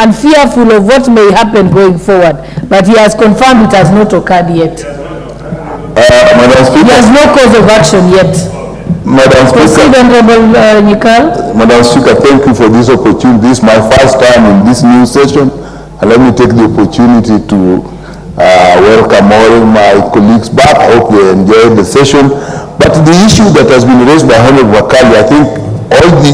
and fearful of what may happen going forward. But he has confirmed it has not occurred yet. Madam Speaker, he has no cause of action yet. Madam Speaker, proceed, Honorable Nyikal. Madam Speaker, thank you for this opportunity. This is my first time in this new session, and let me take the opportunity to welcome all my colleagues back. I hope they enjoyed the session. But the issue that has been raised by Honorable Wakali, I think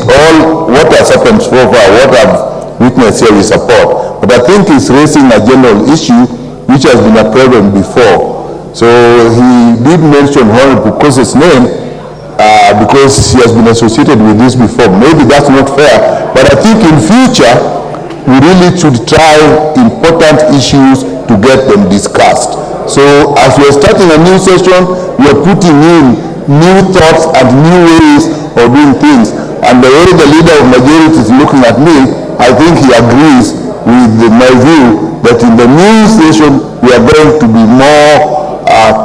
all what has happened so far, what I've witnessed here, we support. But I think it's raising a general issue which has been a problem before. So he did mention Honorable Kose's name because he has been associated with this before. Maybe that's not fair, but I think in future we really should try important issues to get them discussed. So as we are starting a new session, we are putting in new thoughts and new ways of doing things. And the way the leader of majority is looking at me, I think he agrees with my view that in the new session we are going to be more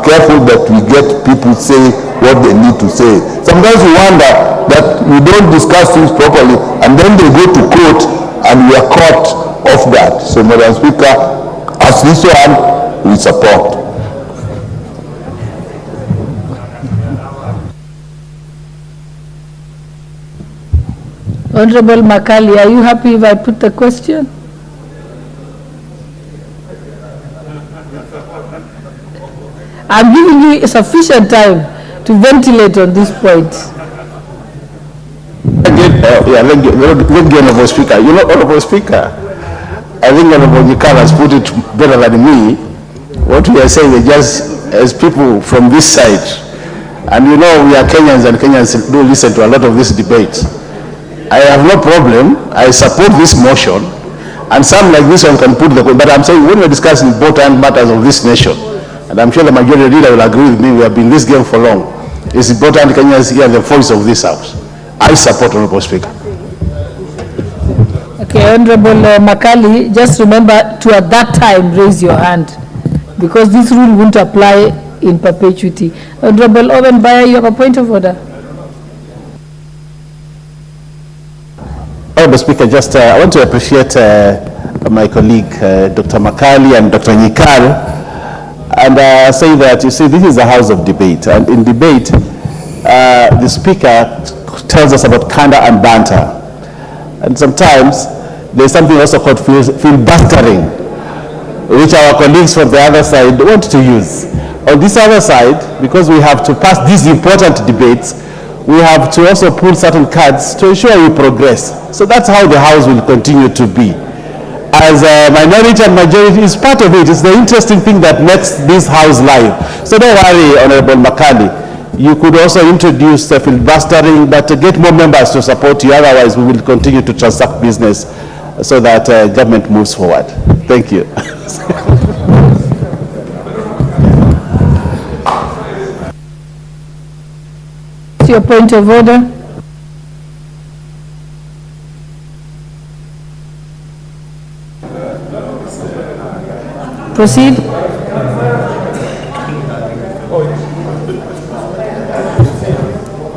careful that we get people say what they need to say. Sometimes we wonder that we don't discuss things properly and then they go to court and we are caught off guard. So Madam Speaker, as this one, we support. Honorable Makali, are you happy if I put the question? I'm giving you sufficient time to ventilate on this point. Honorable Speaker. You know, Honorable Speaker, I think Honorable Nyikal has put it better than me. What we are saying is just as people from this side, and you know we are Kenyans and Kenyans do listen to a lot of this debate. I have no problem. I support this motion, and some like this one can put the. But I'm saying when we're discussing important matters of this nation, and I'm sure the majority leader will agree with me. We have been in this game for long. It's important Kenyans hear the voice of this house. I support, Honorable Speaker. Okay, Honorable Makali, just remember to at that time raise your hand, because this rule won't apply in perpetuity. Honorable Ovenbaya, you have a point of order. Honorable Speaker, just I want to appreciate my colleague Dr. Makali and Dr. Nyikal, and say that, you see, this is a house of debate, and in debate, the Speaker tells us about candor and banter, and sometimes there's something also called filibustering, which our colleagues from the other side want to use. On this other side, because we have to pass these important debates, we have to also pull certain cards to ensure we progress. So that's how the House will continue to be. As a minority and majority is part of it. It's the interesting thing that makes this House live. So don't worry, Honorable Makali. You could also introduce filibustering, but get more members to support you. Otherwise, we will continue to transact business so that government moves forward. Thank you. Your point of order. Proceed.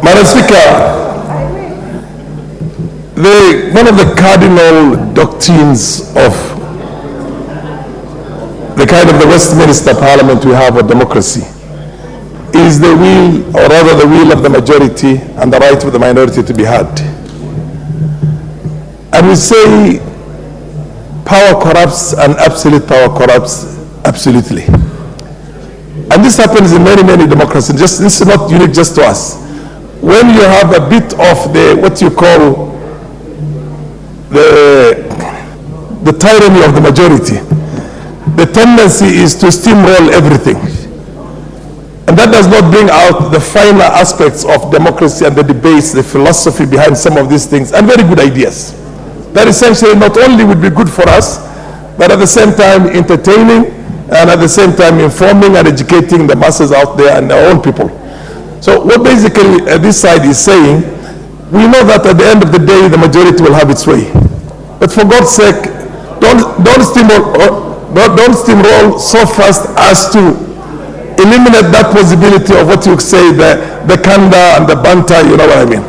Madam Speaker, one of the cardinal doctrines of the kind of the Westminster Parliament we have of democracy is the will, or rather the will of the majority and the right of the minority to be heard. And we say power corrupts and absolute power corrupts absolutely. And this happens in many, many democracies. This is not unique just to us. When you have a bit of the, what you call the tyranny of the majority, the tendency is to steamroll everything. And that does not bring out the finer aspects of democracy and the debates, the philosophy behind some of these things, and very good ideas. That essentially not only would be good for us, but at the same time entertaining, and at the same time informing and educating the masses out there and our own people. So what basically this side is saying, we know that at the end of the day, the majority will have its way. But for God's sake, don't steamroll so fast as to eliminate that possibility of what you say, the candor and the banter, you know what I mean.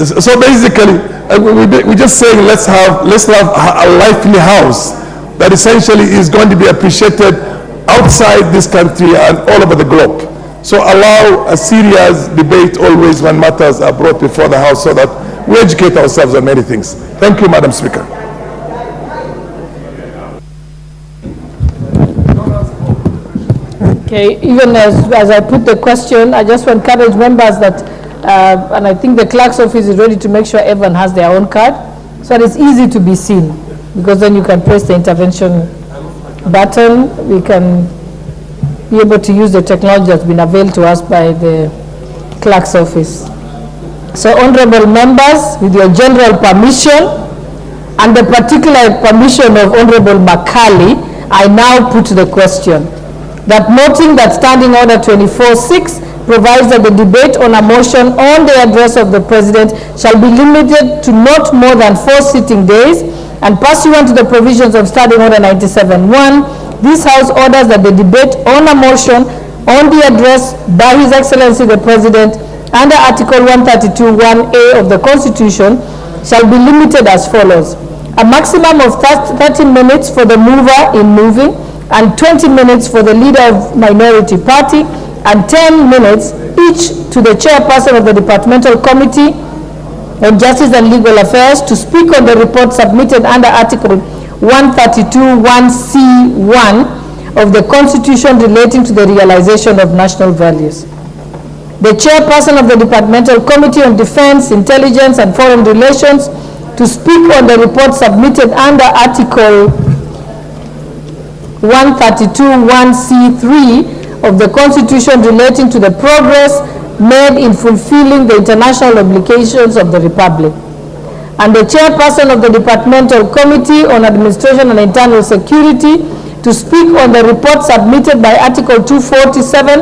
So basically, we're just saying let's have a lively house that essentially is going to be appreciated outside this country and all over the globe. So allow a serious debate always when matters are brought before the House so that we educate ourselves on many things. Thank you, Madam Speaker. Okay, even as I put the question, I just want to encourage members that, and I think the clerk's office is ready to make sure everyone has their own card, so that it's easy to be seen, because then you can press the intervention button. We can be able to use the technology that's been availed to us by the clerk's office. So, honorable members, with your general permission and the particular permission of Honorable Makali, I now put the question that, noting that Standing Order 24(6) provides that the debate on a motion on the address of the President shall be limited to not more than 4 sitting days, and pursuant to the provisions of Standing Order 97(1), this House orders that the debate on a motion on the address by His Excellency the President under Article 132(1)(a) of the Constitution shall be limited as follows: a maximum of 30 minutes for the mover in moving, and 20 minutes for the leader of minority party, and 10 minutes each to the chairperson of the Departmental Committee on Justice and Legal Affairs to speak on the report submitted under Article 132(1)(c)(1) of the Constitution relating to the realization of national values. The chairperson of the Departmental Committee on Defense, Intelligence and Foreign Relations to speak on the report submitted under Article 132(1)(c)(3) of the Constitution relating to the progress made in fulfilling the international obligations of the Republic. And the chairperson of the Departmental Committee on Administration and Internal Security to speak on the report submitted by Article 247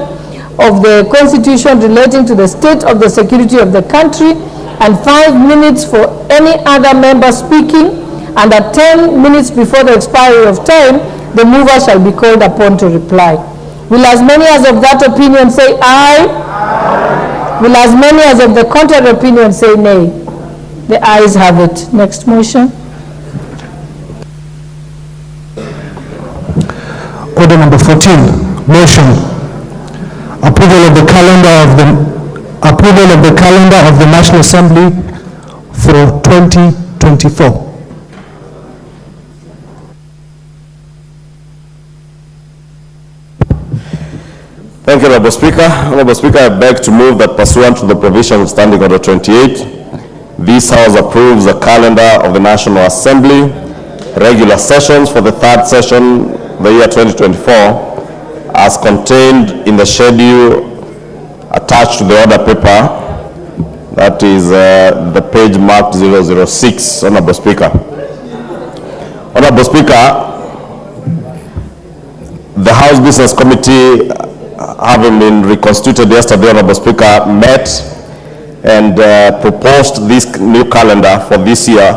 of the Constitution relating to the state of the security of the country, and 5 minutes for any other member speaking, and at 10 minutes before the expiry of time, the mover shall be called upon to reply. Will as many as of that opinion say aye? Aye. Will as many as of the contrary opinion say nay? The ayes have it. Next motion. Order number 14, motion. Approval of the calendar of the National Assembly for 2024. Thank you, Honorable Speaker. Honorable Speaker, I beg to move that pursuant to the provision of Standing Order 28, this House approves the calendar of the National Assembly, regular sessions for the third session, the year 2024, as contained in the schedule attached to the order paper, that is the page marked 006, Honorable Speaker. Honorable Speaker, the House Business Committee, having been reconstituted yesterday, Honorable Speaker, met and proposed this new calendar for this year,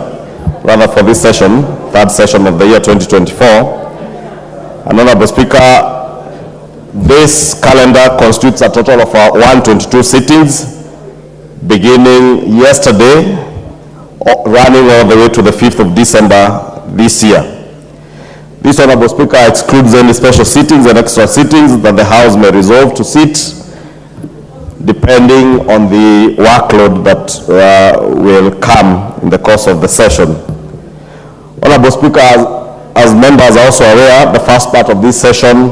rather for this session, third session of the year 2024. And Honorable Speaker, this calendar constitutes a total of 122 sittings, beginning yesterday, running all the way to the 5th of December this year. This, Honorable Speaker, excludes any special sittings and extra sittings that the House may resolve to sit, depending on the workload that will come in the course of the session. Honorable Speaker, as members are also aware, the first part of this session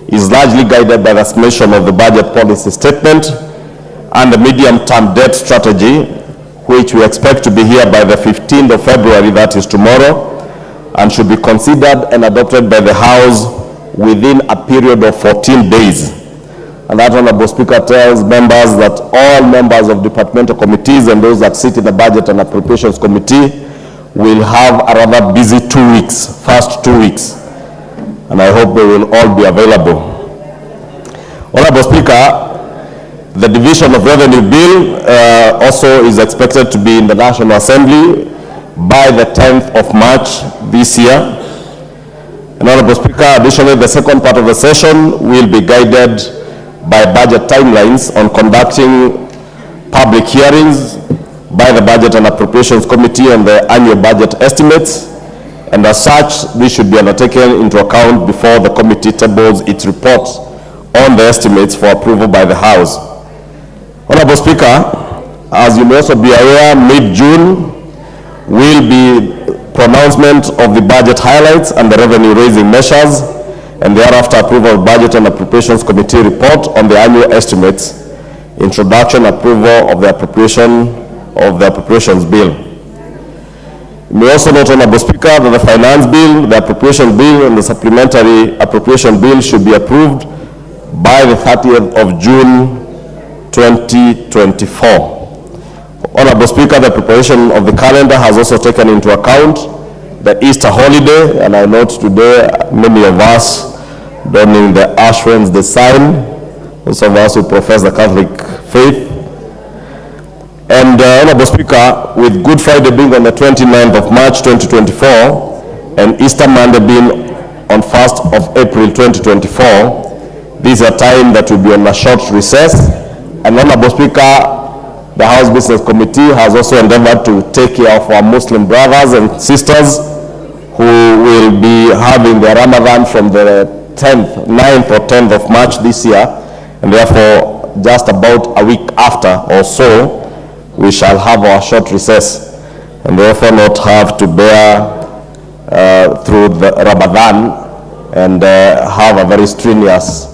is largely guided by the submission of the budget policy statement and the medium-term debt strategy, which we expect to be here by the 15th of February, that is tomorrow, and should be considered and adopted by the House within a period of 14 days. And that, Honorable Speaker, tells members that all members of departmental committees and those that sit in the Budget and Appropriations Committee will have a rather busy 2 weeks, first 2 weeks. And I hope they will all be available. Honorable Speaker, the Division of Revenue Bill also is expected to be in the National Assembly by the 10th of March this year. And Honorable Speaker, additionally, the second part of the session will be guided by budget timelines on conducting public hearings, by the Budget and Appropriations Committee on the annual budget estimates, and as such, this should be undertaken into account before the committee tables its report on the estimates for approval by the House. Honorable Speaker, as you may also be aware, mid-June will be pronouncement of the budget highlights and the revenue-raising measures, and thereafter approval of Budget and Appropriations Committee report on the annual estimates, introduction, approval of the appropriations bill. You may also note, Honorable Speaker, that the finance bill, the appropriation bill, and the supplementary appropriation bill should be approved by the 30th of June 2024. Honorable Speaker, the preparation of the calendar has also taken into account the Easter holiday, and I note today many of us donning the Ash Wednesday sign, those of us who profess the Catholic faith. And Honorable Speaker, with Good Friday being on the 29th of March 2024 and Easter Monday being on 1st of April 2024, this is a time that will be on a short recess. And Honorable Speaker, the House Business Committee has also endeavored to take care of our Muslim brothers and sisters who will be having their Ramadan from the 9th or 10th of March this year, and therefore just about a week after or so we shall have our short recess, and therefore not have to bear through the Ramadan and have a very strenuous